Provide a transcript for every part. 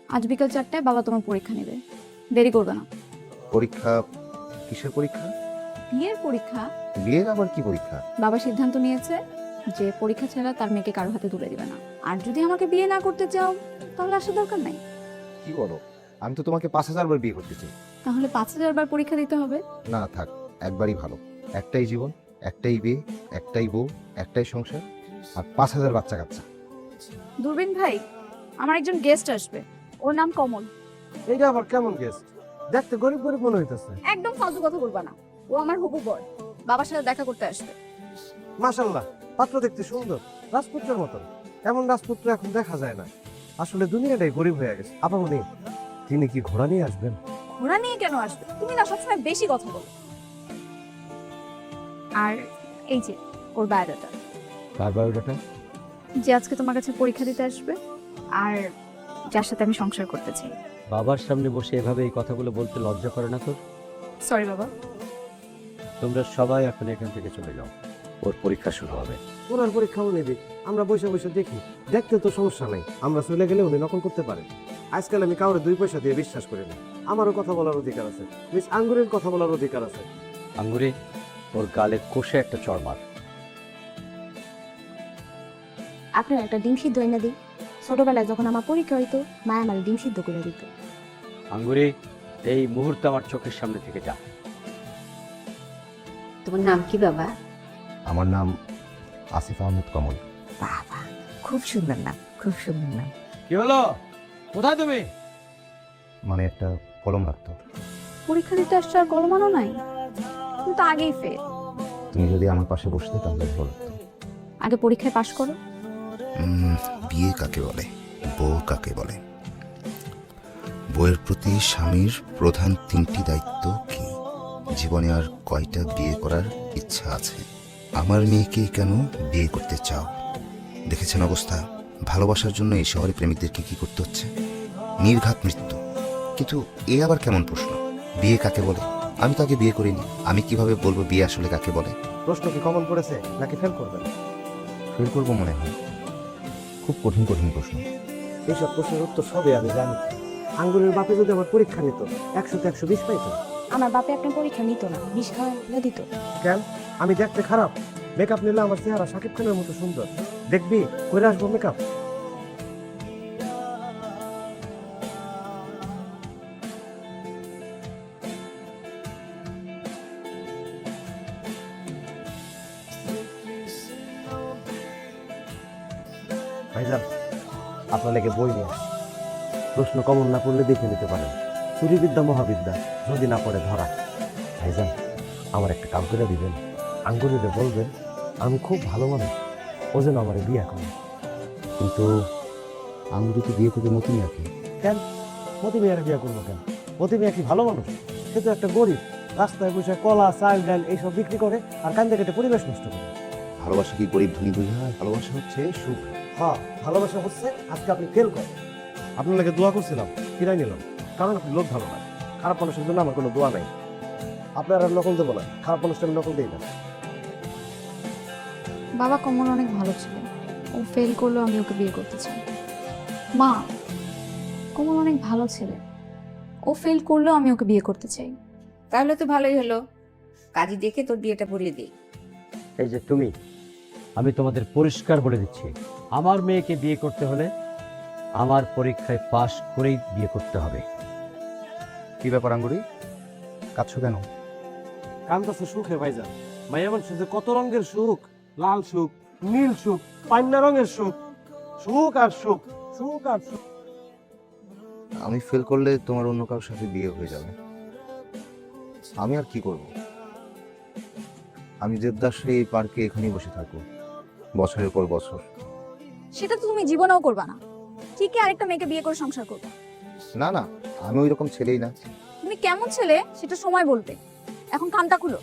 আজ বিকাল 4টায় বাবা তোমার পরীক্ষা নেবে, দেরি করবে না। পরীক্ষা? কিসের পরীক্ষা? বিয়ের পরীক্ষা। বিয়ের আবার কি পরীক্ষা? বাবা সিদ্ধান্ত নিয়েছে যে পরীক্ষা ছাড়া তার মেয়েকে কারো হাতে তুলে দিবে না। আর যদি আমাকে বিয়ে না করতে চাও তাহলে আসার দরকার নাই। কি বলো? আমি তো তোমাকে 5,000 বার বিয়ে করতে চাই। তাহলে 5,000 বার পরীক্ষা দিতে হবে। না থাক, একবারই ভালো। একটাই জীবন, একটাই বিয়ে, একটাই বউ, একটাই সংসার, আর 5,000 বাচ্চা কাচ্চা। দূরবীন ভাই, আমার একজন গেস্ট আসবে, ওর নাম কমল। এইটা আবার কেমন গেস্ট? দেখতে গরিব গরিব মনে হইতেছে। একদম ফালতু কথা বলবা না, ও আমার হবু বর, বাবার সাথে দেখা করতে আসবে। মাশাআল্লাহ, পাত্র দেখতে সুন্দর, রাজপুত্রের মতো। এমন রাজপুত্র এখন দেখা যায় না। আসলে দুনিয়াটাই গরিব হয়ে গেছে। আপামনি, তিনি কি ঘোড়া নিয়ে আসবেন? ঘোড়া নিয়ে কেন আসবে? তুমি না সবসময় বেশি কথা বলো। আর এই যে ওর বায়োডাটা, কার বায়োডাটা? যে আজকে তোমার কাছে পরীক্ষা দিতে আসবে আর যার সাথে আমি সংসার করতে চাই। বাবার সামনে বসে এভাবে এই কথাগুলো বলতে লজ্জা করে না তোর? সরি বাবা। তোমরা সবাই এখন এখান থেকে চলে যাও, ওর পরীক্ষা শুরু হবে। ওনার পরীক্ষা উনি দিক, আমরা বসে বসে দেখি। দেখতে তো সমস্যা নাই, আমরা চলে গেলে উনি নকল করতে পারেন। আজকাল আমি কাউরে 2 পয়সা দিয়ে বিশ্বাস করি না। আমারও কথা বলার অধিকার আছে, মিস আঙ্গুরের কথা বলার অধিকার আছে। আঙ্গুরে, ওর গালে কষে একটা চড় মার। আপনার একটা ডিম সিদ্ধ এনে দিই। ছোটবেলায় যখন আমার পরীক্ষা হইতো, মা আমার ডিম সিদ্ধ করে দিত। আঙ্গুরে, এই মুহূর্তে আমার চোখের সামনে থেকে যা। তোমার নাম কি বাবা? আমার নাম আসিফ আহমেদ কমল। বাবা, খুব সুন্দর নাম, খুব সুন্দর নাম। কি হলো? কোথায় তুমি? মানে একটা কলম রাখতো। পরীক্ষা দিতে আসছো আর কলমানো নাই? তুমি তো আগেই ফেল। তুমি যদি আমার পাশে বসতে তাহলে ভালো লাগতো। আগে পরীক্ষায় পাশ করো। বিয়ে কাকে বলে, বউ কাকে বলে, বউয়ের প্রতি স্বামীর প্রধান 3টি দায়িত্ব কি, জীবনে আর কয়টা বিয়ে করার ইচ্ছা আছে, আমার মেয়েকে কেন বিয়ে করতে চাও, দেখেছেন অবস্থা, ভালোবাসার জন্য এই শহরে প্রেমিকদেরকে কি করতে হচ্ছে, নির্ঘাত মৃত্যু। কিন্তু এ আবার কেমন প্রশ্ন, বিয়ে কাকে বলে? আমি তো আগে বিয়ে করিনি, আমি কিভাবে বলবো বিয়ে আসলে কাকে বলে? প্রশ্ন কি কমন পড়েছে নাকি ফেল করবেন? ফেল করবো মনে হয়। খুব কঠিন কঠিন প্রশ্ন। এইসব প্রশ্নের উত্তর সবই আমি জানি। আঙ্গুরের বাপে যদি আমার পরীক্ষা নিত, 100-তে 120 পাইতো। আমার বাপে আপনার পরীক্ষা নিত না, বিষ খাওয়া দিত। কেন? আমি দেখতে খারাপ? মেকআপ নিলে আমার চেহারা শাকিব খানের মতো সুন্দর। দেখবি করে আসবো মেকআপ। ভাইজান, আপনার লেগে বই নিয়ে আসছি। প্রশ্ন কমন না পড়লে দেখে নিতে পারেন। চুরিবিদ্যা মহাবিদ্যা, যদি না পড়ে ধরা। ভাইজান, আমার একটা কাম করে দিবেন। আঙ্গুরিরে বলবেন আমি খুব ভালো মানুষ, ও যেন আমার বিয়ে করে। কিন্তু আঙ্গুরি তো বিয়ে করবে মতি মিয়াকে। কেন? মতি মিয়ার বিয়ে করবো কেন? মতি মিয়া কি ভালো মানুষ? সে তো একটা গরিব, রাস্তায় বসে কলা চাল ডাল এইসব বিক্রি করে আর কান্দে কেটে পরিবেশ নষ্ট করে। ভালোবাসা কি গরিব ধনী বোঝা হয়? ভালোবাসা হচ্ছে সুখ। হ্যাঁ, ভালোবাসা হচ্ছে আজকে আপনি ফেল করেন। আপনার লাগে দোয়া করছিলাম, ফিরাই নিলাম, কারণ আপনি লোক ভালো না। খারাপ মানুষের জন্য আমার কোনো দোয়া নাই। আপনার আর নকল দেবো না, খারাপ মানুষটা আমি নকল দিই না। বাবা কমল অনেক ভালো ছিল, ও ফেল করলেও আমি ওকে বিয়ে করতে চাই। মা, কমল অনেক ভালো ছেলে, ও ফেল করলেও আমি ওকে বিয়ে করতে চাই। তাহলে তো ভালোই হলো, কাজী দেখে তোর বিয়েটা পড়িয়ে দিই। এই যে তুমি, আমি তোমাদের পরিষ্কার বলে দিচ্ছি, আমার মেয়েকে বিয়ে করতে হলে আমার পরীক্ষায় পাশ করেই বিয়ে করতে হবে। কি ব্যাপার আঙ্গুরি, কাঁদছো কেন? কান্দাছে সুখে ভাইজান। মাইয়া মানুষের যে কত রঙের সুখ, লাল সুখ, নীল সুখ, পান্না রঙের সুখ, সুখ আর সুখ, সুখ আর সুখ। আমি ফেল করলে তোমার অন্য কারোর সাথে বিয়ে হয়ে যাবে। আমি আর কি করব? আমি দেবদাসে এই পার্কে এখানেই বসে থাকবো বছরের পর বছর। সেটা তো তুমি জীবনেও করবা না, ঠিকই আরেকটা মেয়েকে বিয়ে করে সংসার করবে। না না, আমি ওই রকম ছেলেই না। তুমি কেমন ছেলে সেটা সময় বলবে, এখন কানটা খুলো।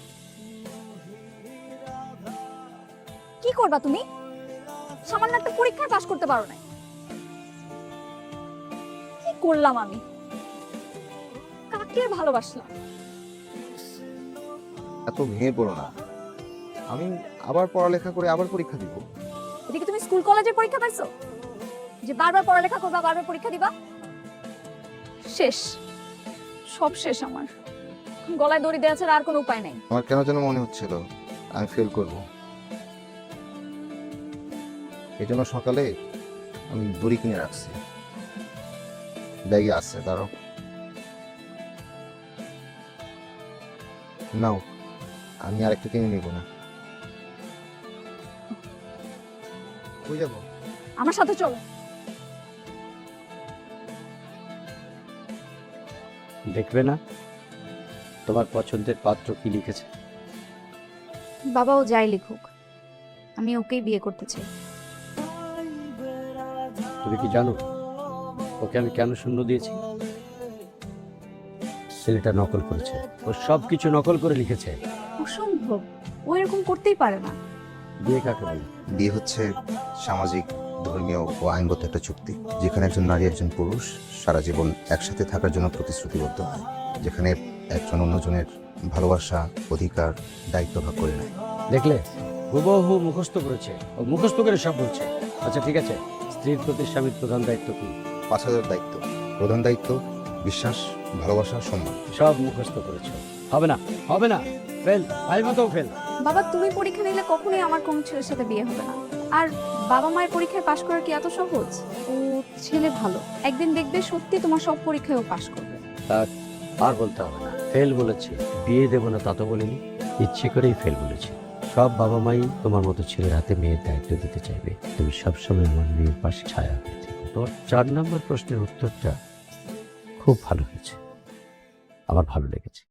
কি করবা তুমি? সামান্য একটা পরীক্ষায় পাশ করতে পারো না। কি করলাম আমি? কাকে ভালোবাসলাম? এত ভেঙে পড়ো না, আমি আবার পড়ালেখা করে আবার পরীক্ষা দিব। এদিকে তুমি স্কুল কলেজের পরীক্ষা পাইছো যে বারবার পড়ালেখা করবা, বারবার পরীক্ষা দিবা? শেষ, সব শেষ আমার। গলায় দড়ি দেওয়া ছাড়া আর কোনো উপায় নেই। আমার কেন যেন মনে হচ্ছিল আমি ফেল করব। এই জন্য সকালে আমি দড়ি কিনে রাখছি, ব্যাগে আছে। দাঁড়াও, নাও, আমি আর একটা কিনে নিব না। কই যাবো? আমার সাথে চলো। দেখবে না তোমার পছন্দের পাত্র কি লিখেছে? বাবা ও যাই লিখুক, আমি ওকেই বিয়ে করতে চাই। তুমি কি জানো ওকে আমি কেন শূন্য দিয়েছি? ছেলেটা নকল করেছে, ও সব কিছু নকল করে লিখেছে। অসম্ভব, ও এরকম করতেই পারে না। বিয়ে কাকে বলে? বিয়ে হচ্ছে সামাজিক, ধর্মীয় ও আইনগত একটা চুক্তি, যেখানে একজন নারী একজন পুরুষ সারা জীবন একসাথে থাকার জন্য প্রতিশ্রুতিবদ্ধ হয়, যেখানে একজন অন্যজনের ভালোবাসা, অধিকার, দায়িত্ব ভাগ করে নেয়। দেখলে হুবহু মুখস্থ করেছে, ও মুখস্থ করে সব বলছে। আচ্ছা ঠিক আছে, স্ত্রীর প্রতি স্বামীর প্রধান দায়িত্ব কি? 5,000 দায়িত্ব, প্রধান দায়িত্ব বিশ্বাস, ভালোবাসা, সম্মান। সব মুখস্থ করেছে। হবে না, হবে না, ফেল, ভাই মতো ফেল। বাবা, তুমি পরীক্ষা নিলে কখনোই আমার কোনো ছেলের সাথে বিয়ে হবে না। আর বাবা মায়ের পরীক্ষায় পাশ করা কি এত সহজ? ও ছেলে ভালো, একদিন দেখবে সত্যি তোমার সব পরীক্ষায় ও পাশ করবে। আর বলতে হবে না, ফেল বলেছি, বিয়ে দেবো না তা তো বলিনি, ইচ্ছে করেই ফেল বলেছি। সব বাবা মাই তোমার মতো ছেলের হাতে মেয়ের দায়িত্ব দিতে চাইবে। তুমি সবসময় আমার মেয়ের পাশে ছায়া হয়ে থেকো। তোর 4 নম্বর প্রশ্নের উত্তরটা খুব ভালো হয়েছে, আমার ভালো লেগেছে।